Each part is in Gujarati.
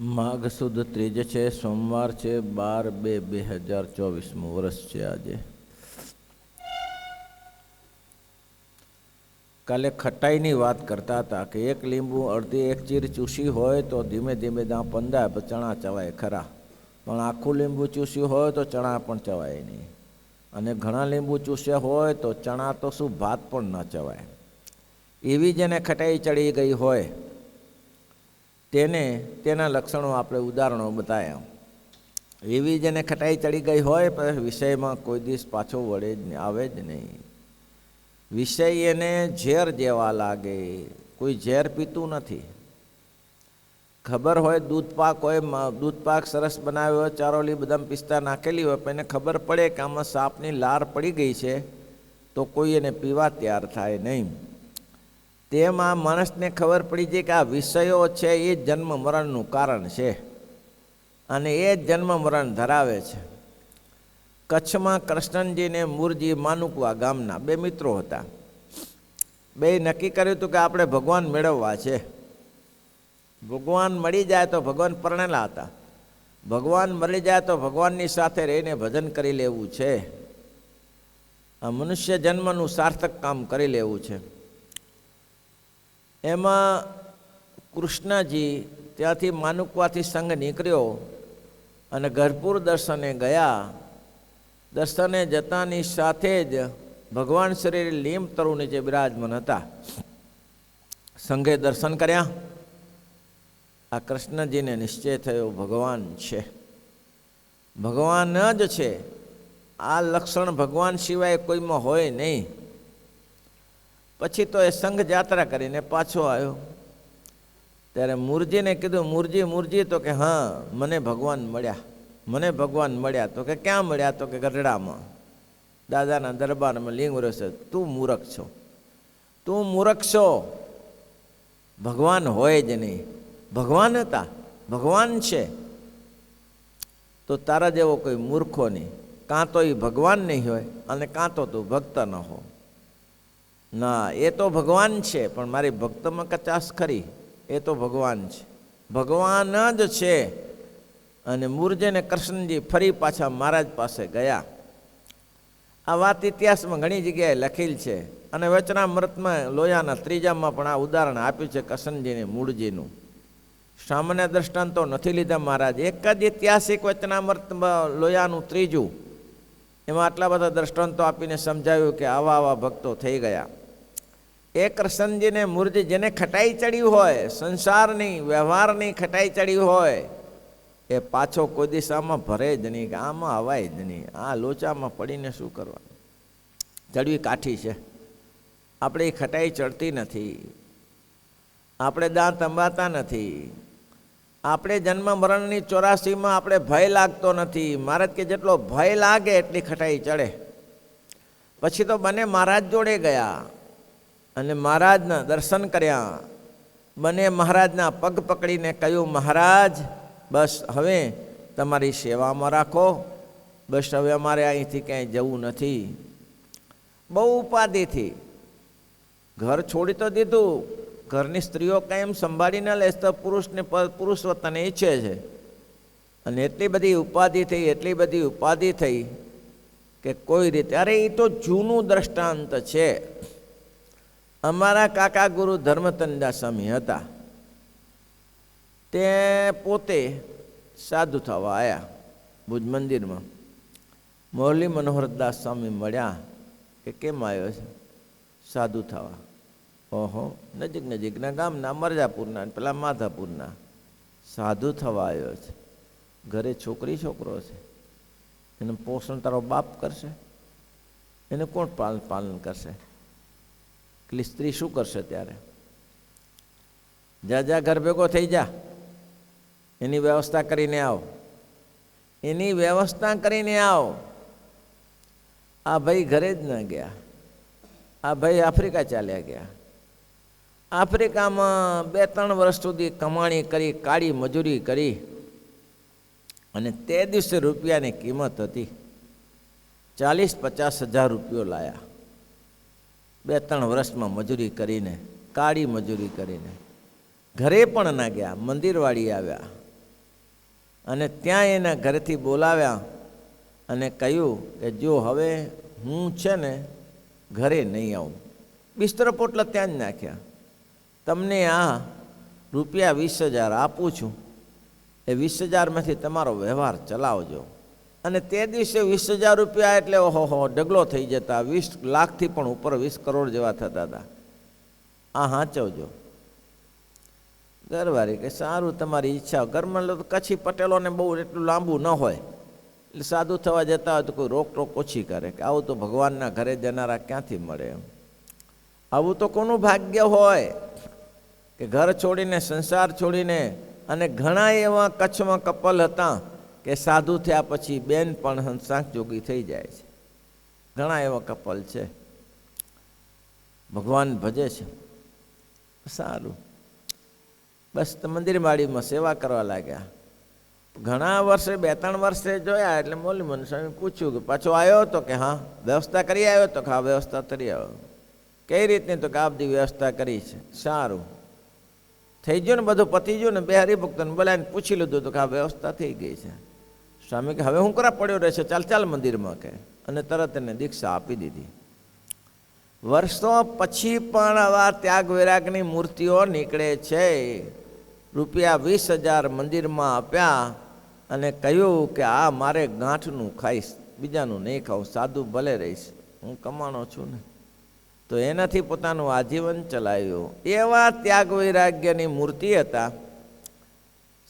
માઘ સુદ ત્રીજ છે, સોમવાર છે, 12/2/2024 વર્ષ છે આજે. કાલે ખટાઈની વાત કરતા હતા કે એક લીંબુ અડધી એક ચીર ચૂસી હોય તો ધીમે ધીમે દાં પંદાય તો ચણા ચવાય ખરા, પણ આખું લીંબુ ચૂસ્યું હોય તો ચણા પણ ચવાય નહીં, અને ઘણા લીંબુ ચૂસ્યા હોય તો ચણા તો શું ભાત પણ ન ચવાય. એવી જેને ખટાઈ ચડી ગઈ હોય તેને તેના લક્ષણો આપણે ઉદાહરણો બતાવ્યા. એવી જેને ખટાઈ ચડી ગઈ હોય પણ વિષયમાં કોઈ દિવસ પાછો વળે જ આવે જ નહીં. વિષય એને ઝેર જેવા લાગે. કોઈ ઝેર પીતું નથી. ખબર હોય દૂધપાક હોય, દૂધપાક સરસ બનાવ્યો હોય, ચારોલી બદામ પિસ્તા નાખેલી હોય, પણ એને ખબર પડે કે આમાં સાપની લાર પડી ગઈ છે તો કોઈ એને પીવા તૈયાર થાય નહીં. તેમાં માણસને ખબર પડી જાય કે આ વિષયો છે એ જન્મ મરણનું કારણ છે, અને એ જ જન્મ મરણ ધરાવે છે. કચ્છમાં કૃષ્ણજી ને મુરજી માનુકવા ગામના બે મિત્રો હતા. બે નક્કી કર્યું હતું કે આપણે ભગવાન મેળવવા છે. ભગવાન મળી જાય તો, ભગવાન પરણેલા હતા, ભગવાન મળી જાય તો ભગવાનની સાથે રહીને ભજન કરી લેવું છે. આ મનુષ્ય જન્મનું સાર્થક કામ કરી લેવું છે. એમાં કૃષ્ણજી ત્યાંથી માનુકવાથી સંઘ નીકળ્યો અને ગઢપુર દર્શને ગયા. દર્શને જતાની સાથે જ ભગવાન શ્રી લીમ તરુ નીચે બિરાજમાન હતા. સંઘે દર્શન કર્યા. આ કૃષ્ણજીને નિશ્ચય થયો ભગવાન છે, ભગવાન જ છે. આ લક્ષણ ભગવાન સિવાય કોઈમાં હોય નહીં. પછી તો એ સંઘ યાત્રા કરીને પાછો આવ્યો. ત્યારે મુરજીને કીધું, મુરજી મુરજી, તો કે હા મને ભગવાન મળ્યા, મને ભગવાન મળ્યા. તો કે ક્યાં મળ્યા? તો કે ગઢડામાં દાદાના દરબારમાં લિંગ છે. તું મૂરખ છો, તું મૂરખ છો. ભગવાન હોય જ નહીં. ભગવાન હતા, ભગવાન છે તો તારા જેવો કોઈ મૂર્ખો નહીં. કાં તો એ ભગવાન નહીં હોય અને કાં તો તું ભક્ત ન હો. ના, એ તો ભગવાન છે પણ મારી ભક્તમાં કચાશ ખરી. એ તો ભગવાન છે, ભગવાન જ છે. અને મુરજી અને કૃષ્ણજી ફરી પાછા મહારાજ પાસે ગયા. આ વાત ઇતિહાસમાં ઘણી જગ્યાએ લખેલ છે, અને વચનામૃતમાં લોયાના ત્રીજામાં પણ આ ઉદાહરણ આપ્યું છે કૃષ્ણજીને મૂળજીનું. સામાન્ય દ્રષ્ટાંતો નથી લીધા મહારાજ. એક જ ઐતિહાસિક વચનામૃત લોયાનું ત્રીજું, એમાં આટલા બધા દ્રષ્ટાંતો આપીને સમજાવ્યું કે આવા આવા ભક્તો થઈ ગયા. એ કૃષ્ણજીને મૂર્તિ જેને ખટાઈ ચડી હોય, સંસારની વ્યવહારની ખટાઈ ચડી હોય, એ પાછો કોઈ દિવસ આમાં ભરે જ નહીં, કે આમાં હવાય જ નહીં. આ લોચામાં પડીને શું કરવાનું? ચડવી કાઠી છે. આપણે એ ખટાઈ ચડતી નથી. આપણે દાંત અંબાતા નથી. આપણે જન્મ મરણની 84માં આપણે ભય લાગતો નથી. મહારાજ કે જેટલો ભય લાગે એટલી ખટાઈ ચડે. પછી તો બંને મહારાજ જોડે ગયા અને મહારાજના દર્શન કર્યા. બંને મહારાજના પગ પકડીને કહ્યું, મહારાજ બસ હવે તમારી સેવામાં રાખો, બસ હવે અમારે અહીંથી ક્યાંય જવું નથી. બહુ ઉપાધિથી ઘર છોડી તો દીધું. ઘરની સ્ત્રીઓ કાંઈ એમ સંભાળી ન લે તો પુરુષને પુરુષ વતન ઈચ્છે છે. અને એટલી બધી ઉપાધિ થઈ, એટલી બધી ઉપાધિ થઈ કે કોઈ રીતે, અરે એ તો જૂનું દ્રષ્ટાંત છે. અમારા કાકા ગુરુ ધર્મતનદાસ સ્વામી હતા, તે પોતે સાધુ થવા આવ્યા ભુજ મંદિરમાં. મોરલી મનોહરદાસ સ્વામી મળ્યા કે કેમ આવ્યો છે? સાધુ થવા. ઓહો, નજીક નજીકના ગામના, મરજાપુરના પેલા માધાપુરના. સાધુ થવા આવ્યો છે. ઘરે છોકરી છોકરો છે, એનું પોષણ તારો બાપ કરશે? એને કોણ પાલન કરશે? પેલી સ્ત્રી શું કરશે? ત્યારે જા ઘર ભેગો થઈ જા, એની વ્યવસ્થા કરીને આવ, એની વ્યવસ્થા કરીને આવ. આ ભાઈ ઘરે જ ન ગયા. આ ભાઈ આફ્રિકા ચાલ્યા ગયા. આફ્રિકામાં 2-3 વર્ષ સુધી કમાણી કરી, કાળી મજૂરી કરી, અને તે દિવસે રૂપિયાની કિંમત હતી 40-50 હજાર રૂપિયો લાયા. 2-3 વર્ષમાં મજૂરી કરીને, કાળી મજૂરી કરીને. ઘરે પણ ના ગયા, મંદિરવાળી આવ્યા. અને ત્યાં એના ઘરેથી બોલાવ્યા અને કહ્યું કે જો હવે હું છે ને ઘરે નહીં આવું, બિસ્તરો પોટલા ત્યાં જ નાખ્યા. તમને આ રૂપિયા 20,000 આપું છું, એ 20,000માંથી તમારો વ્યવહાર ચલાવજો. અને તે દિવસે 20,000 રૂપિયા એટલે ઓહો ઢગલો થઈ જતા, 20 લાખથી પણ ઉપર 20 કરોડ જેવા થતા હતા. આ હાંચવજો. ઘરવાળી કે સારું, તમારી ઈચ્છા. ઘરમાં તો કચ્છી પટેલોને બહુ એટલું લાંબુ ન હોય, એટલે સાદું થવા જતા હોય તો કોઈ રોકટોક ઓછી કરે કે આવું તો ભગવાનના ઘરે જનારા ક્યાંથી મળે. આવું તો કોનું ભાગ્ય હોય કે ઘર છોડીને, સંસાર છોડીને. અને ઘણા એવા કચ્છમાં કપલ હતા કે સાધુ થયા પછી બેન પણ સાંખ જોગી થઈ જાય છે. ઘણા એવા કપલ છે, ભગવાન ભજે છે. સારું, બસ મંદિર માળીમાં સેવા કરવા લાગ્યા. ઘણા વર્ષે, 2-3 વર્ષે જોયા એટલે મોલી મન સ્વામી પૂછ્યું કે પાછો આવ્યો તો કે હા. વ્યવસ્થા કરી આવ્યો તો કે હા વ્યવસ્થા કરી આવ્યો. કઈ રીતની તો કે આ બધી વ્યવસ્થા કરી છે. સારું, થઈ ગયું ને, બધું પતી ગયું ને. 2 હરિભક્તોને બોલાવીને પૂછી લીધું તો કે આ વ્યવસ્થા થઈ ગઈ છે. સ્વામી કે હવે હું કરા પડ્યો રહેશે, ચાલ મંદિરમાં કે. અને તરત એને દીક્ષા આપી દીધી. વર્ષો પછી પણ આવા ત્યાગ વૈરાગની મૂર્તિઓ નીકળે છે. રૂપિયા 20,000 મંદિરમાં આપ્યા અને કહ્યું કે આ મારે ગાંઠનું ખાઈશ, બીજાનું નહીં ખાવું, સાદું ભલે રહીશ, હું કમાણો છું ને. તો એનાથી પોતાનું આજીવન ચલાવ્યું. એવા ત્યાગ વૈરાગ્યની મૂર્તિ હતા.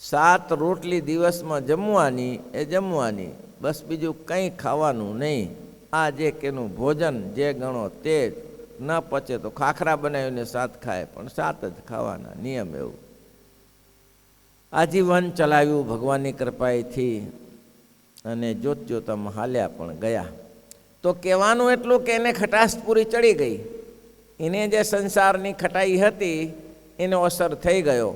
7 રોટલી દિવસમાં જમવાની, એ જમવાની, બસ બીજું કંઈ ખાવાનું નહીં. આ જે કેનું ભોજન જે ગણો તે ન પચે તો ખાખરા બનાવીને 7 ખાય, પણ 7 જ ખાવાના, નિયમ એવું. આજીવન ચલાવ્યું ભગવાનની કૃપાથી. અને જોત જોતામાં હાલ્યા પણ ગયા. તો કહેવાનું એટલું કે એને ખટાશ પૂરી ચડી ગઈ. એને જે સંસારની ખટાઈ હતી એનો અસર થઈ ગયો,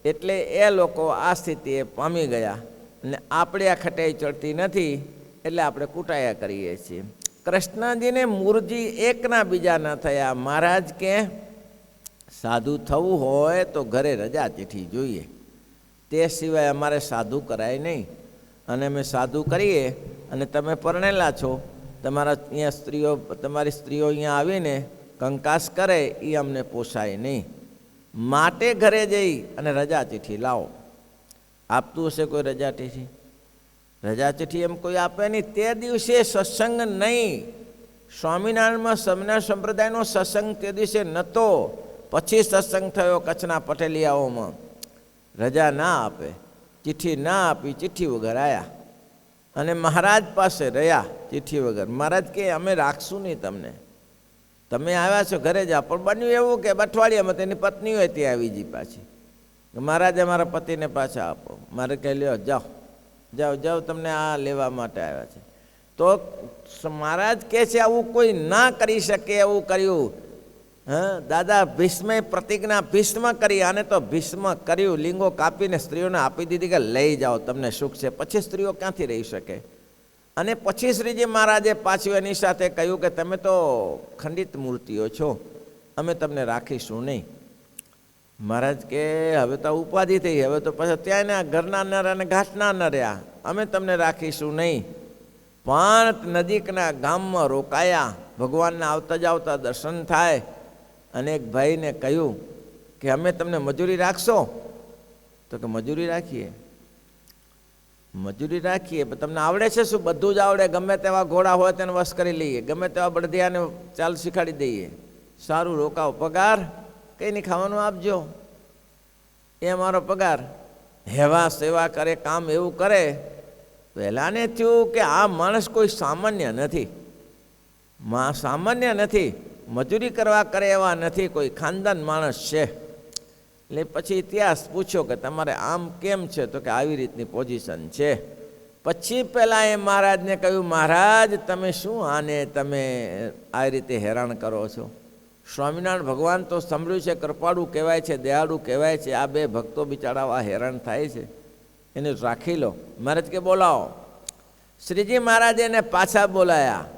એટલે એ લોકો આ સ્થિતિએ પામી ગયા. અને આપણે આ ખટાઈ ચડતી નથી એટલે આપણે કૂટાયા કરીએ છીએ. કૃષ્ણજીને મૂળજી એકના બીજા ન થયા. મહારાજ કે સાધુ થવું હોય તો ઘરે રજા ચિઠ્ઠી જોઈએ, તે સિવાય અમારે સાધુ કરાય નહીં. અને અમે સાધુ કરીએ અને તમે પરણેલા છો, તમારા અહીંયા સ્ત્રીઓ, તમારી સ્ત્રીઓ અહીંયા આવીને કંકાસ કરે એ અમને પોસાય નહીં. માટે ઘરે જઈ અને રજા ચિઠ્ઠી લાવો. આપતું હશે કોઈ રજા ચિઠ્ઠી? રજા ચિઠ્ઠી એમ કોઈ આપે નહીં. તે દિવસે સત્સંગ નહીં. સ્વામિનારાયણમાં સ્વામિનારાયણ સંપ્રદાયનો સત્સંગ તે દિવસે નહોતો. પછી સત્સંગ થયો કચ્છના પટેલિયાઓમાં. રજા ના આપે, ચિઠ્ઠી ના આપી, ચિઠ્ઠી વગર આવ્યા અને મહારાજ પાસે રહ્યા ચિઠ્ઠી વગર. મહારાજ કે અમે રાખશું નહીં તમને, તમે આવ્યા છો ઘરે જાઓ. પણ બન્યું એવું કે અઠવાડિયામાં તેની પત્ની હોય ત્યાં આવી ગઈ પાછી. મહારાજ અમારા પતિને પાછા આપો. મારે કહે લ્યો જાઓ જાઓ જાઓ, તમને આ લેવા માટે આવ્યા છે. તો મહારાજ કહે છે આવું કોઈ ના કરી શકે એવું કર્યું. હા, દાદા ભીષ્મે પ્રતિજ્ઞા ભીષ્મ કરી, આને તો ભીષ્મ કર્યું. લિંગો કાપીને સ્ત્રીઓને આપી દીધી કે લઈ જાઓ, તમને સુખ છે. પછી સ્ત્રીઓ ક્યાંથી રહી શકે? અને પછી શ્રીજી મહારાજે પાછું એની સાથે કહ્યું કે તમે તો ખંડિત મૂર્તિઓ છો, અમે તમને રાખીશું નહીં. મહારાજ કે હવે તો ઉપાધિ થઈ, હવે તો પછી ત્યાં ઘરના ન રહ્યા અને ઘાટના ન રહ્યા, અમે તમને રાખીશું નહીં. પણ નજીકના ગામમાં રોકાયા. ભગવાનના આવતા જાવતા દર્શન થાય. અને એક ભાઈને કહ્યું કે અમે તમને મજૂરી રાખશો? તો કે મજૂરી રાખીએ, મજૂરી રાખીએ. પણ તમને આવડે છે શું? બધું જ આવડે. ગમે તેવા ઘોડા હોય તેને વશ કરી લઈએ, ગમે તેવા બળદિયાને ચાલ શીખવાડી દઈએ. સારું, રોકાવ. પગાર કંઈ નહીં, ખાવાનું આપજો, એ અમારો પગાર. હેવા સેવા કરે, કામ એવું કરે. પહેલાંને થયું કે આ માણસ કોઈ સામાન્ય નથી, સામાન્ય નથી, મજૂરી કરવા કરે એવા નથી, કોઈ ખાનદાન માણસ છે. એટલે પછી ઇતિહાસ પૂછ્યો કે તમારે આમ કેમ છે? તો કે આવી રીતની પોઝિશન છે. પછી પહેલાં એ મહારાજને કહ્યું, મહારાજ તમે શું આને તમે આ રીતે હેરાન કરો છો? સ્વામિનારાયણ ભગવાન તો સાંભળ્યું છે કૃપાળુ કહેવાય છે, દયાળુ કહેવાય છે. આ બે ભક્તો બિચારા હેરાન થાય છે, એને રાખી લો. મહારાજ કે બોલાવો. શ્રીજી મહારાજે એને પાછા બોલાયા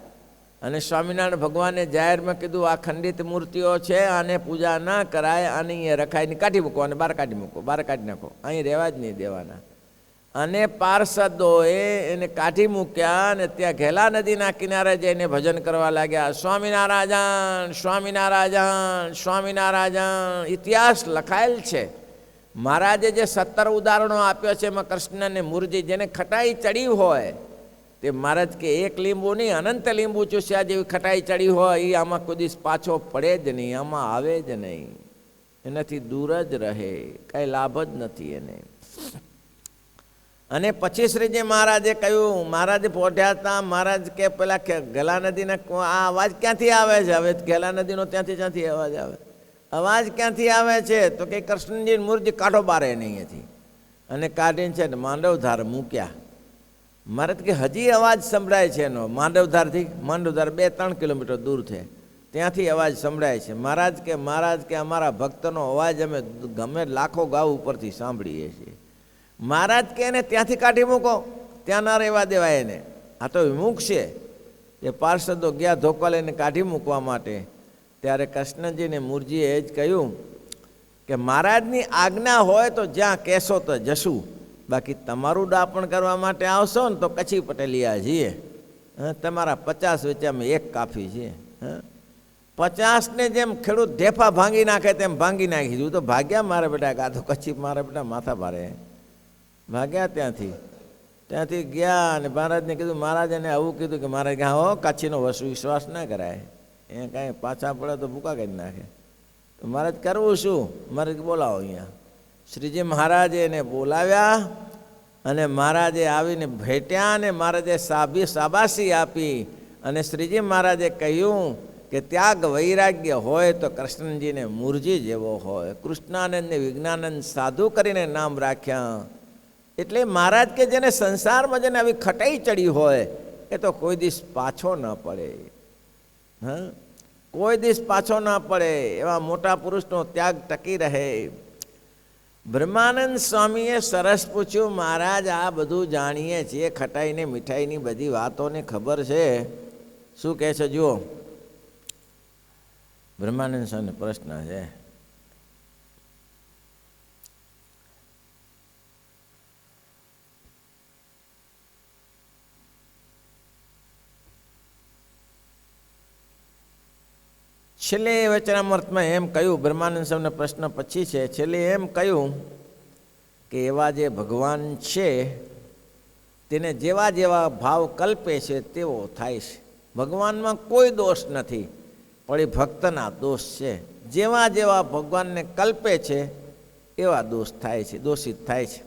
અને સ્વામિનારાયણ ભગવાને જાહેરમાં કીધું આ ખંડિત મૂર્તિઓ છે, આને પૂજા ના કરાય, આને અહીંયા રખાઈને કાઢી મૂકો અને બહાર કાઢી મૂકો, બહાર કાઢી નાખો, અહીં રહેવા જ નહીં દેવાના. અને પાર્ષદોએ એને કાઢી મૂક્યા અને ત્યાં ઘેલા નદીના કિનારે જઈને ભજન કરવા લાગ્યા. સ્વામિનારાયણ, સ્વામિનારાયણ, સ્વામિનારાયણ. ઇતિહાસ લખાયેલ છે. મહારાજે જે 17 ઉદાહરણો આપ્યો છે એમાં કૃષ્ણને મુરજી જેને ખટાઈ ચડી હોય તે મહારાજ કે એક લીંબુ નહીં અનંત લીંબુ ચૂસ્યા જેવી ખટાઈ ચડી હોય એ આમાં કોઈ દિવસ પાછો પડે જ નહીં, આમાં આવે જ નહીં, એનાથી દૂર જ રહે, કાંઈ લાભ જ નથી એને. અને પછી શ્રીજી મહારાજે કહ્યું, મહારાજે પોઢ્યા હતા, મહારાજ કે પેલા ગેલા નદીના આ અવાજ ક્યાંથી આવે છે? હવે ગેલા નદીનો ત્યાંથી અવાજ આવે. અવાજ ક્યાંથી આવે છે? તો કે કૃષ્ણજી મૂર્તિ કાઢો બારે નહીં અહીંયાથી. અને કાઢીને છે ને માંડવધાર મૂક્યા. મહારાજ કે હજી અવાજ સંભળાય છે એનો માંડવધારથી. માંડવધાર 2-3 કિલોમીટર દૂર છે, ત્યાંથી અવાજ સંભળાય છે. મહારાજ કે અમારા ભક્તનો અવાજ અમે ગમે લાખો ગાઉ ઉપરથી સાંભળીએ છીએ. મહારાજ કે એને ત્યાંથી કાઢી મૂકો, ત્યાં ના રહેવા દેવાય એને, આ તો વિમુખ છે. એ પાર્ષદો ગયા ધોકા લઈને કાઢી મૂકવા માટે. ત્યારે કૃષ્ણજીને મુરજીએ એ જ કહ્યું કે મહારાજની આજ્ઞા હોય તો જ્યાં કહેશો તો જશું, બાકી તમારું દાપણ કરવા માટે આવશો ને તો કચ્છી પટેલિયા છીએ. તમારા 50 વચ્ચે અમે એક કાફી છીએ. 50ને જેમ ખેડૂત ઢેફા ભાંગી નાખે તેમ ભાંગી નાખી દીધું. તો ભાગ્યા મારા બેટા, આ તો કચ્છી મારા બેટા માથા ભારે. ભાગ્યા ત્યાંથી ગયા અને મહારાજને કીધું. મહારાજને આવું કીધું કે મહારાજ કે હો કચ્છીનો વિશ્વાસ ના કરાય, એ કાંઈ પાછા પડે તો ભૂકા કરી નાખે. તો મહારાજ કરવું શું? મહારાજ બોલાવો અહીંયા. શ્રીજી મહારાજે એને બોલાવ્યા અને મહારાજે આવીને ભેટ્યા અને મહારાજે શાબાશી આપી. અને શ્રીજી મહારાજે કહ્યું કે ત્યાગ વૈરાગ્ય હોય તો કૃષ્ણજીને મુરજી જેવો હોય. કૃષ્ણાનંદને વિજ્ઞાનંદ સાધુ કરીને નામ રાખ્યા. એટલે મહારાજ કે જેને સંસારમાં જેને આવી ખટાઈ ચડી હોય એ તો કોઈ દિવસ પાછો ન પડે. કોઈ દિવસ પાછો ન પડે. એવા મોટા પુરુષનો ત્યાગ ટકી રહે. બ્રહ્માનંદ સ્વામીએ સરસ પૂછ્યું, મહારાજ આ બધું જાણીએ છીએ, ખટાઈને મીઠાઈની બધી વાતોને ખબર છે, શું કહે છે? જુઓ, બ્રહ્માનંદ સ્વામીનો પ્રશ્ન છે. છેલ્લે વચનામૃતમાં એમ કહ્યું, બ્રહ્માનંદ સ્વામીનો પ્રશ્ન પછી છે, છેલ્લે એમ કહ્યું કે એવા જે ભગવાન છે તેને જેવા જેવા ભાવ કલ્પે છે તેવો થાય છે. ભગવાનમાં કોઈ દોષ નથી, પણ એ ભક્તના દોષ છે. જેવા જેવા ભગવાનને કલ્પે છે એવા દોષ થાય છે, દોષિત થાય છે.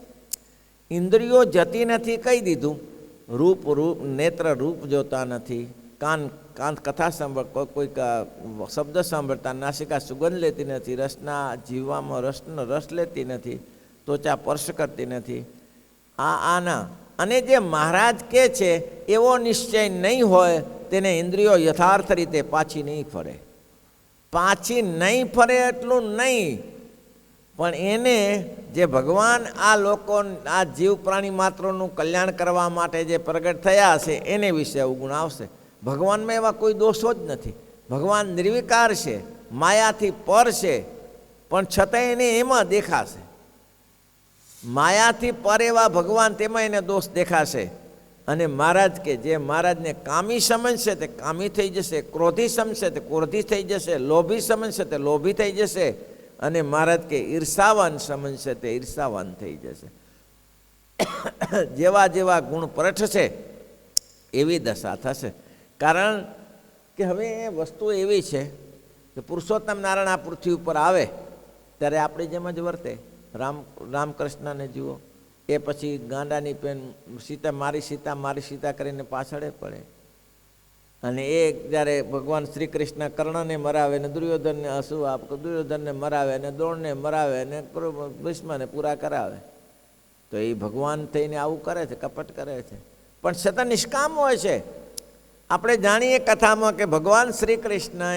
ઇન્દ્રિયો જતી નથી કહી દીધું. રૂપ નેત્ર રૂપ જોતા નથી, કાન કથા કોઈક શબ્દ સાંભળતા, નાસિકા સુગંધ લેતી નથી, રસના જીવવામાં રસ લેતી નથી, ત્વચા સ્પર્શ કરતી નથી. આના અને જે મહારાજ કહે છે એવો નિશ્ચય નહીં હોય તેને ઇન્દ્રિયો યથાર્થ રીતે પાછી નહીં ફરે. પાછી નહીં ફરે એટલું નહીં, પણ એને જે ભગવાન આ લોકો આ જીવ પ્રાણી માત્રનું કલ્યાણ કરવા માટે જે પ્રગટ થયા હશે એને વિશે અવગુણ આવશે. ભગવાનમાં એવા કોઈ દોષો જ નથી. ભગવાન નિર્વિકાર છે, માયાથી પર છે, પણ છતાં એને એમાં દેખાશે. માયાથી પર એવા ભગવાન, તેમાં એને દોષ દેખાશે. અને મહારાજ કે જે મહારાજને કામી સમજશે તે કામી થઈ જશે, ક્રોધી સમજશે તે ક્રોધી થઈ જશે, લોભી સમજશે તે લોભી થઈ જશે, અને મહારાજ કે ઈર્ષાવાન સમજશે તે ઈર્ષાવાન થઈ જશે. જેવા જેવા ગુણ પરઠશે એવી દશા થશે. કારણ કે હવે એ વસ્તુ એવી છે કે પુરુષોત્તમ નારાયણ આ પૃથ્વી ઉપર આવે ત્યારે આપણી જેમ જ વર્તે. રામકૃષ્ણને જુઓ, એ પછી ગાંડાની પેન મારી સીતા કરીને પાછળે પડે. અને એ જ્યારે ભગવાન શ્રી કૃષ્ણ કર્ણને મરાવે ને દુર્યોધનને દુર્યોધનને મરાવે ને દ્રોણને મરાવે ને ભીષ્મને પૂરા કરાવે, તો એ ભગવાન થઈને આવું કરે છે, કપટ કરે છે, પણ છતાં નિષ્કામ હોય છે. આપણે જાણીએ કથામાં કે ભગવાન શ્રી કૃષ્ણએ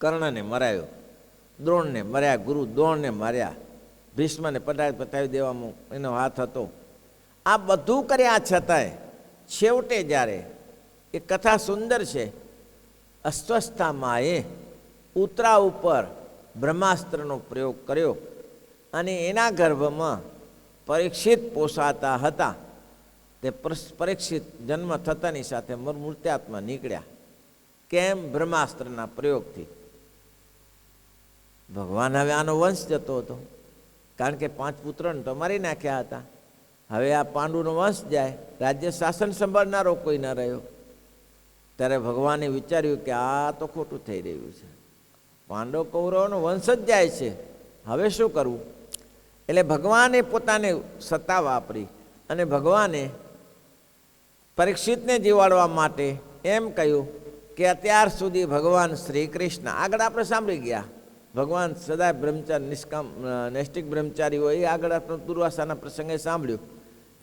કર્ણને મરાયો, દ્રોણને મર્યા, ગુરુ દ્રોણને માર્યા, ભીષ્મને પતાવી દેવામાં એનો હાથ હતો. આ બધું કર્યા છતાંય છેવટે જ્યારે એ કથા સુંદર છે, અસ્વસ્થામાં ઉતરા ઉપર બ્રહ્માસ્ત્રનો પ્રયોગ કર્યો અને એના ગર્ભમાં પરીક્ષિત પોસાતા હતા. તે પરીક્ષિત જન્મ થતાની સાથે મૂર્ત્યાત્મા નીકળ્યા. કેમ? બ્રહ્માસ્ત્રના પ્રયોગથી. ભગવાન હવે આનો વંશ જતો હતો, કારણ કે 5 પુત્રોને તો મારી નાખ્યા હતા. હવે આ પાંડુનો વંશ જાય, રાજ્ય શાસન સંભાળનારો કોઈ ન રહ્યો. ત્યારે ભગવાને વિચાર્યું કે આ તો ખોટું થઈ રહ્યું છે, પાંડવ કૌરવનો વંશ જ જાય છે, હવે શું કરવું? એટલે ભગવાને પોતાની સત્તા વાપરી અને ભગવાને પરીક્ષિતને જીવાડવા માટે એમ કહ્યું કે અત્યાર સુધી ભગવાન શ્રી કૃષ્ણ, આગળ આપણે સાંભળી ગયા, ભગવાન સદાય બ્રહ્મચારી નિષ્કામ નૈષ્ટિક બ્રહ્મચારી હોય એ આગળ આપણે દુર્વાસાના પ્રસંગે સાંભળ્યું.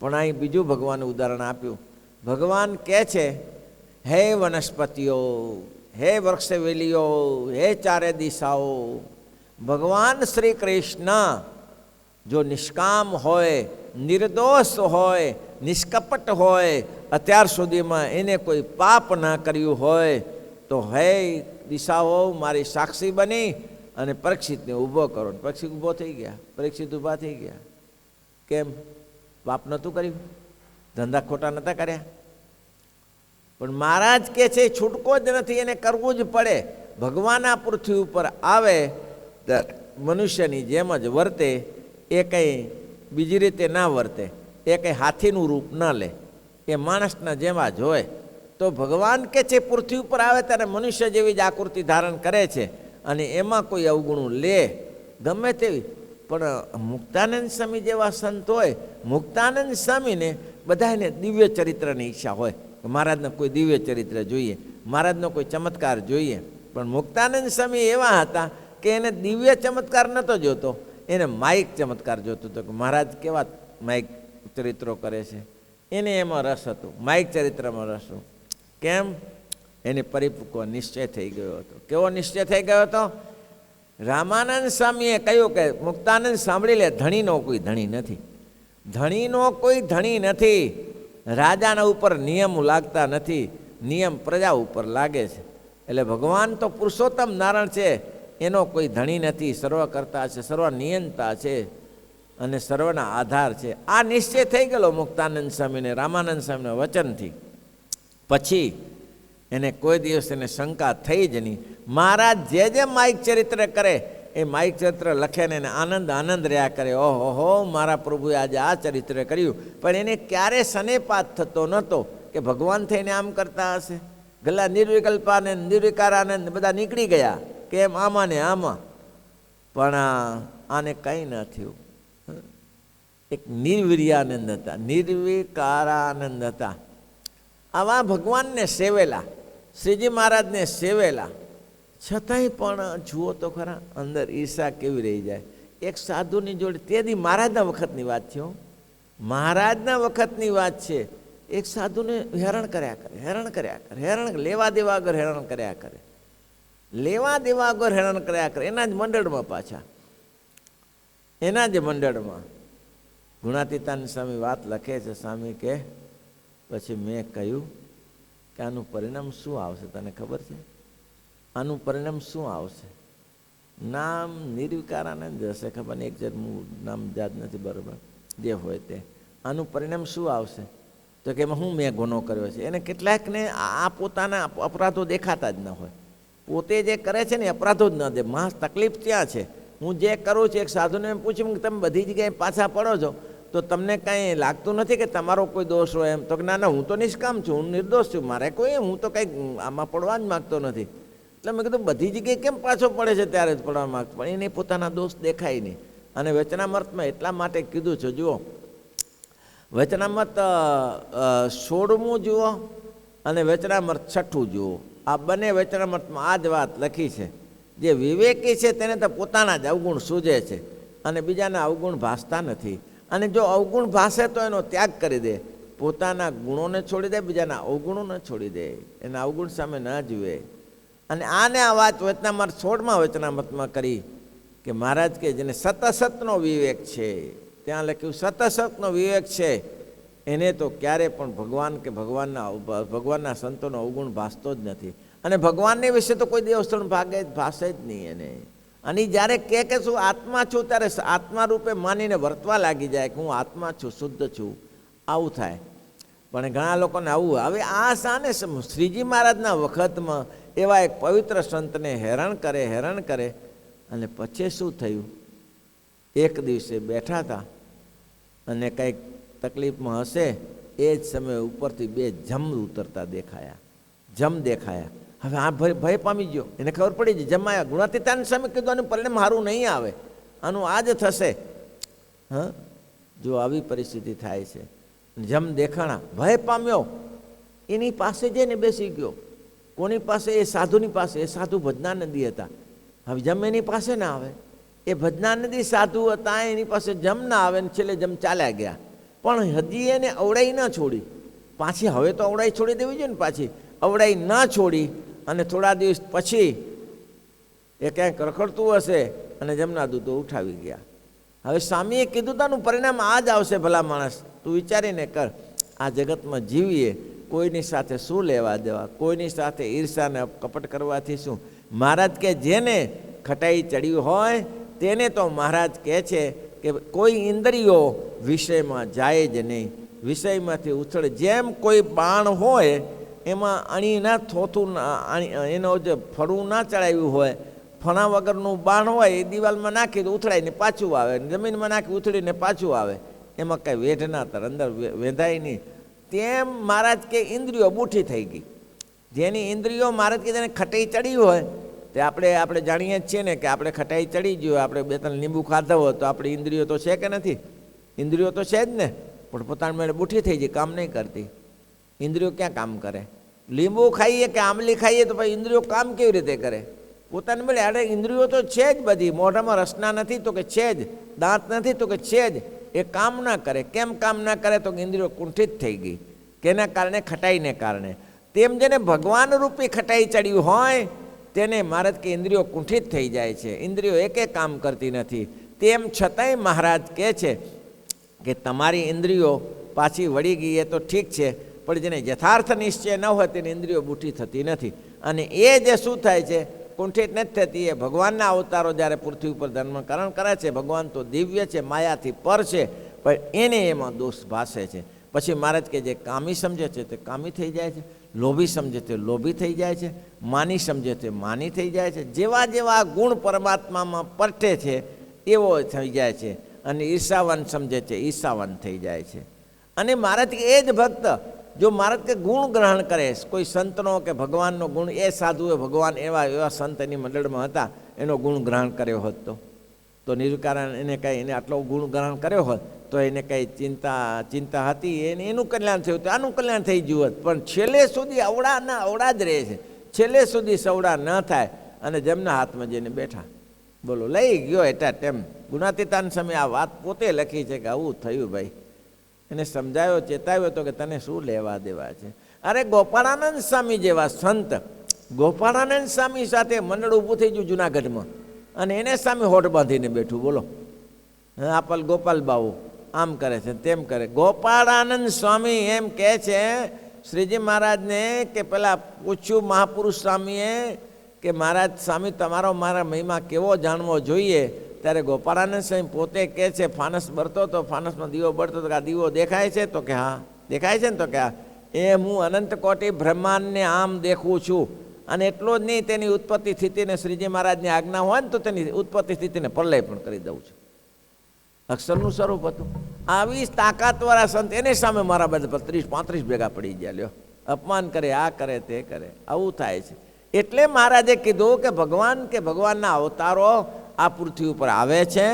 પણ અહીં બીજું ભગવાને ઉદાહરણ આપ્યું. ભગવાન કહે છે, હે વનસ્પતિઓ, હે વૃક્ષવેલીઓ, હે ચારે દિશાઓ, ભગવાન શ્રી કૃષ્ણ જો નિષ્કામ હોય, નિર્દોષ હોય, નિષ્કપટ હોય, અત્યાર સુધીમાં એને કોઈ પાપ ના કર્યું હોય, તો હે દિશાઓ મારી સાક્ષી બની અને પરીક્ષિતને ઊભો કરો. પરીક્ષિત ઊભો થઈ ગયા, પરીક્ષિત ઊભા થઈ ગયા. કેમ? પાપ નહોતું કર્યું, ધંધા ખોટા નહોતા કર્યા. પણ મહારાજ કે છે છૂટકો જ નથી, એને કરવું જ પડે. ભગવાન આ પૃથ્વી ઉપર આવે મનુષ્યની જેમ જ વર્તે, એ કંઈ બીજી રીતે ના વર્તે, એ કંઈ હાથીનું રૂપ ન લે, એ માણસના જેવા જ હોય. તો ભગવાન કે છે પૃથ્વી ઉપર આવે ત્યારે મનુષ્ય જેવી જ આકૃતિ ધારણ કરે છે અને એમાં કોઈ અવગુણું લે ગમે તેવી. પણ મુક્તાનંદ સ્વામી જેવા સંત હોય, મુક્તાનંદ સ્વામીને બધાને દિવ્ય ચરિત્રની ઈચ્છા હોય, મહારાજને કોઈ દિવ્ય ચરિત્ર જોઈએ, મહારાજનો કોઈ ચમત્કાર જોઈએ. પણ મુક્તાનંદ સ્વામી એવા હતા કે એને દિવ્ય ચમત્કાર નહોતો જોતો, એને માયિક ચમત્કાર જોતો હતો કે મહારાજ કેવા માયિક ચરિત્રો કરે છે, એને એમાં રસ હતો, માયિક ચરિત્રમાં રસ હતો. કેમ? એને પરિપક્વ નિશ્ચય થઈ ગયો હતો. કેવો નિશ્ચય થઈ ગયો હતો? રામાનંદ સ્વામીએ કહ્યું કે મુક્તાનંદ સાંભળી લે, ધણીનો કોઈ ધણી નથી, ધણીનો કોઈ ધણી નથી. રાજાના ઉપર નિયમ લાગતા નથી, નિયમ પ્રજા ઉપર લાગે છે. એટલે ભગવાન તો પુરુષોત્તમ નારાયણ છે, એનો કોઈ ધણી નથી, સર્વ કરતા છે, સર્વ નિયંતા છે અને સર્વના આધાર છે. આ નિશ્ચય થઈ ગયેલો મુક્તાનંદ સ્વામીને રામાનંદ સ્વામીના વચનથી. પછી એને કોઈ દિવસ એને શંકા થઈ જ નહીં. મહારાજ જે જે માયિક ચરિત્ર કરે એ માયિક ચરિત્ર લખે ને એને આનંદ આનંદ રહ્યા કરે. ઓહો, મારા પ્રભુએ આજે આ ચરિત્ર કર્યું. પણ એને ક્યારે સનેપાત થતો નહોતો કે ભગવાન થઈને આમ કરતા હશે. ગલા નિર્વિકલ્પાનંદ, નિર્વિકારાનંદ બધા નીકળી ગયા, કેમ? આમાં ને આમાં. પણ આને કંઈ ન થયું. એક નિર્વીર્યાનંદ હતા, નિર્વિકારાનંદ હતા. આવા ભગવાનને સેવેલા, શ્રીજી મહારાજને સેવેલા, છતાંય પણ જુઓ તો ખરા અંદર ઈર્ષા કેવી રહી જાય. એક સાધુની જોડે, તેથી મહારાજના વખતની વાત છે, મહારાજના વખતની વાત છે. એક સાધુને હેરાન કર્યા કરે, હેરાન કર્યા કરે, હેરાન લેવા દેવા વગર હેરાન કર્યા કરે, લેવા દેવા વગર હેરાન કર્યા કરે. એના જ મંડળમાં પાછા, એના જ મંડળમાં ગુણાતીતાનંદ સ્વામી વાત લખે છે. સ્વામી કે પછી મેં કહ્યું કે આનું પરિણામ શું આવશે, તને ખબર છે? આનું પરિણામ શું આવશે? નામ નિર્વિકારાનંદ હશે, ખબર નહીં, એક જણ નામ યાદ નથી બરાબર, જે હોય તે. આનું પરિણામ શું આવશે? તો કે હું મેં ગુનો કર્યો છે. એને કેટલાકને આ પોતાના અપરાધો દેખાતા જ ન હોય, પોતે જે કરે છે ને અપરાધો જ ન દે. માસ તકલીફ ત્યાં છે. હું જે કરું છું, એક સાધુને એમ પૂછ્યું કે તમે બધી જગ્યાએ પાછા પડો છો તો તમને કાંઈ લાગતું નથી કે તમારો કોઈ દોષ હોય એમ? તો કે ના ના, હું તો નિષ્કામ છું, હું નિર્દોષ છું, મારે કોઈ, હું તો કંઈક આમાં પડવા જ માગતો નથી. એટલે મેં કીધું બધી જગ્યાએ કેમ પાછો પડે છે? ત્યારે જ પડવા માગતો, પણ એને પોતાના દોષ દેખાય નહીં. અને વચનામૃતમાં એટલા માટે કીધું છે, જુઓ વચનામૃત 16મું જુઓ અને વચનામૃત 6 જુઓ. આ બંને વચનામૃતમાં આ જ વાત લખી છે. જે વિવેકી છે તેને તો પોતાના જ અવગુણ સૂઝે છે અને બીજાના અવગુણ ભાસતા નથી. અને જો અવગુણ ભાસે તો એનો ત્યાગ કરી દે, પોતાના ગુણોને છોડી દે, બીજાના અવગુણોને છોડી દે, એના અવગુણ સામે ન જુએ. અને આને આ વાત વચનામૃત 16મા વચનામૃતમાં કરી કે મહારાજ કે જેને સતસતનો વિવેક છે, ત્યાં લખ્યું સતસતનો વિવેક છે, એને તો ક્યારે પણ ભગવાન કે ભગવાનના સંતોનો અવગુણ ભાસતો જ નથી. અને ભગવાનને વિશે તો કોઈ દિવસ ભાગે ભાષે જ નહીં એને. અને જ્યારે કે શું આત્મા છું, ત્યારે આત્મા રૂપે માનીને વર્તવા લાગી જાય કે હું આત્મા છું, શુદ્ધ છું, આવું થાય. પણ ઘણા લોકોને આવું. હવે આ શાને શ્રીજી મહારાજના વખતમાં એવા એક પવિત્ર સંતને હેરાન કરે અને પછી શું થયું, એક દિવસે બેઠા હતા અને કંઈક તકલીફમાં હશે, એ જ સમયે ઉપરથી બે જમ ઉતરતા દેખાયા. હવે આ ભય પામી ગયો, એને ખબર પડી ગઈ જમાયા. ગુણાતીતાની સામે કીધું આનું પરિણામ સારું નહીં આવે, આનું આ જ થશે. હા, જો આવી પરિસ્થિતિ થાય છે. જમ દેખાણા, ભય પામ્યો, એની પાસે જઈને બેસી ગયો. કોની પાસે? એ સાધુની પાસે. એ સાધુ ભજનાનંદી હતા. હવે જમ એની પાસે ના આવે. એ ભજનાનંદી સાધુ હતા, એની પાસે જમ ના આવે ને છેલ્લે જમ ચાલ્યા ગયા. પણ હજી એને અવડાઈ ના છોડી પાછી. હવે તો અવડાઈ છોડી દેવી જોઈએ ને પાછી. અવડાઈ ના છોડી અને થોડા દિવસ પછી એ ક્યાંક રખડતું હશે અને જમના દૂતો ઉઠાવી ગયા. હવે સ્વામીએ કીધું તાનું પરિણામ આ જ આવશે. ભલા માણસ, તું વિચારીને કર. આ જગતમાં જીવીએ, કોઈની સાથે શું લેવા દેવા, કોઈની સાથે ઈર્ષાને કપટ કરવાથી શું. મહારાજ કે જેને ખટાઈ ચડ્યું હોય તેને તો મહારાજ કહે છે કે કોઈ ઇન્દ્રિયો વિષયમાં જાય જ નહીં, વિષયમાંથી ઉછળે. જેમ કોઈ બાણ હોય એમાં અણી ના થોથું, એનો જે ફળું ના ચડાવ્યું હોય, ફણા વગરનું બાણ હોય એ દિવાલમાં નાખી તો ઉથળાઈને પાછું આવે, જમીનમાં નાખી ઉથળીને પાછું આવે, એમાં કાંઈ વેઢ ના તર, અંદર વેંધાય નહીં. તેમ મહારાજ કે ઇન્દ્રિયો બૂઠી થઈ ગઈ. જેની ઇન્દ્રિયો મહારાજ કે જેને ખટાઈ ચડી હોય તે આપણે જાણીએ જ છીએ ને કે આપણે ખટાઈ ચડી ગયો, આપણે 2-3 લીંબુ ખાધા હોય તો આપણી ઇન્દ્રિયો તો છે કે નથી? ઇન્દ્રિયો તો છે જ ને, પણ પોતાના મેળે બૂઠી થઈ જાય, કામ નહીં કરતી. ઇન્દ્રિયો ક્યાં કામ કરે? લીંબુ ખાઈએ કે આંબલી ખાઈએ તો ભાઈ ઇન્દ્રિયો કામ કેવી રીતે કરે? પોતાને મળે. અરે ઇન્દ્રિયો તો છે જ બધી. મોઢામાં રસના નથી તો કે છે જ, દાંત નથી તો કે છે જ, એ કામ ના કરે. કેમ કામ ના કરે? તો કે ઇન્દ્રિયો કુંઠિત થઈ ગઈ. કેના કારણે? ખટાઈને કારણે. તેમ જેને ભગવાન રૂપી ખટાઈ ચડ્યું હોય તેને મહારાજ કે ઇન્દ્રિયો કુંઠિત થઈ જાય છે, ઇન્દ્રિયો એકે કામ કરતી નથી. તેમ છતાંય મહારાજ કહે છે કે તમારી ઇન્દ્રિયો પાછી વળી ગઈ એ તો ઠીક છે, પણ જેને યથાર્થ નિશ્ચય ન હોય તેની ઇન્દ્રિયો બૂઠી થતી નથી. અને એ જે શું થાય છે, કુંઠિત નથી થતી. એ ભગવાનના અવતારો જ્યારે પૃથ્વી ઉપર ધર્મકરણ કરે છે, ભગવાન તો દિવ્ય છે, માયાથી પર છે, પણ એને એમાં દોષ ભાસે છે. પછી મહારાજ કે જે કામી સમજે છે તે કામી થઈ જાય છે, લોભી સમજે તે લોભી થઈ જાય છે, માની સમજે તે માની થઈ જાય છે. જેવા જેવા ગુણ પરમાત્મામાં પરઠે છે એવો થઈ જાય છે. અને ઈર્ષાવાન સમજે છે, ઈર્ષાવાન થઈ જાય છે. અને મહારાજ કે એ જ ભક્ત જો મહારાજ કે ગુણ ગ્રહણ કરે, કોઈ સંતનો કે ભગવાનનો ગુણ, એ સાધુએ ભગવાન એવા સંત એની મંડળમાં હતા, એનો ગુણ ગ્રહણ કર્યો હોત તો નિર્વિકારણ એને કાંઈ એને આટલો ગુણ ગ્રહણ કર્યો હોત તો એને કંઈ ચિંતા હતી, એનું કલ્યાણ થયું તો આનું કલ્યાણ થઈ ગયું હોત. પણ છેલ્લે સુધી અવડા જ રહે છે, છેલ્લે સુધી સવડા ન થાય. અને જેમના હાથમાં જઈને બેઠા, બોલો લઈ ગયો એટા ટેમ. ગુણાતીતાન સમયે આ વાત પોતે લખી છે કે આવું થયું ભાઈ. એને સમજાયો, ચેતાવ્યો તો કે તને શું લેવા દેવા છે. અરે ગોપાળાનંદ સ્વામી જેવા સંત, ગોપાળાનંદ સ્વામી સાથે મંડળ ઊભું થઈ ગયું જુનાગઢમાં, અને એને સામે હોઠ બાંધીને બેઠું. બોલો, આપલ ગોપાલ બાબુ આમ કરે છે, તેમ કરે. ગોપાળાનંદ સ્વામી એમ કહે છે શ્રીજી મહારાજને કે પેલા પૂછ્યું મહાપુરુષ સ્વામીએ કે મહારાજ સ્વામી તમારો મારા મહિમા કેવો જાણવો જોઈએ? ત્યારે ગોપાળાનંદ સ્વામી પોતે કહે છે ફાનસ બળતો તો ફાનસમાં દીવો બળતો તો આ દીવો દેખાય છે? તો કે હા દેખાય છે ને. તો કે હા, એમ હું અનંત કોટી બ્રહ્માંડને આમ દેખું છું. અને એટલો જ નહીં, તેની ઉત્પત્તિ સ્થિતિને શ્રીજી મહારાજની આજ્ઞા હોય ને તો તેની ઉત્પત્તિ સ્થિતિને પ્રલય પણ કરી દઉં છું. અક્ષરનું સ્વરૂપ હતું. આવી તાકાતવાળા સંત, એને સામે મારા બધા 30-35 ભેગા પડી ગયા. લ્યો, અપમાન કરે, આ કરે, તે કરે, આવું થાય છે. એટલે મહારાજે કીધું કે ભગવાનના અવતારો આ પૃથ્વી ઉપર આવે છે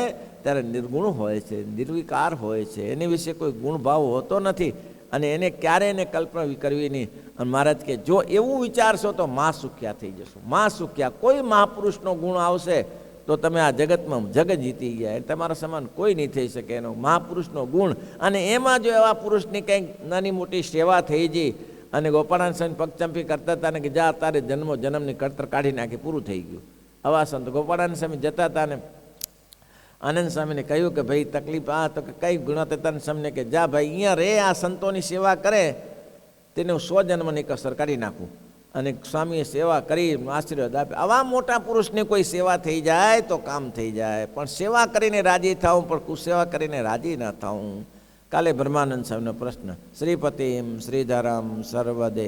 ત્યારે નિર્ગુણ હોય છે, નિર્વિકાર હોય છે, એની વિશે કોઈ ગુણભાવ હોતો નથી. અને એને ક્યારે એને કલ્પના કરવી નહીં. અને મહારાજ કે જો એવું વિચારશો તો મા સુખ્યા થઈ જશો. મા સુખ્યા, કોઈ મહાપુરુષનો ગુણ આવશે તો તમે આ જગતમાં જગ જીતી ગયા. તમારા સમાન કોઈ નહીં થઈ શકે એનો મહાપુરુષનો ગુણ. અને એમાં જો એવા પુરુષની કંઈક નાની મોટી સેવા થઈ ગઈ, અને ગોપાળાનંદ સ્વામી પગચંપી કરતા હતા ને કે જા તારે જન્મની કળતર કાઢી નાખી, પૂરું થઈ ગયું. આવા સંત ગોપાળાનંદ સ્વામી જતા હતા ને આનંદ સ્વામીને કહ્યું કે ભાઈ તકલીફ આ, તો કે કઈ ગુણાતીતાનંદ સ્વામીને કે જા ભાઈ અહીંયા રે, આ સંતોની સેવા કરે તેને હું 100 જન્મની કસર કાઢી નાખું. અને સ્વામીએ સેવા કરી આશીર્વાદ આપે. આવા મોટા પુરુષની કોઈ સેવા થઈ જાય તો કામ થઈ જાય, પણ સેવા કરીને રાજી થાઉં પણ કુસેવા કરીને રાજી ના થાઉં. કાલે બ્રહ્માનંદ સ્વામીનો પ્રશ્ન, શ્રીપતિમ શ્રીધરમ સર્વદે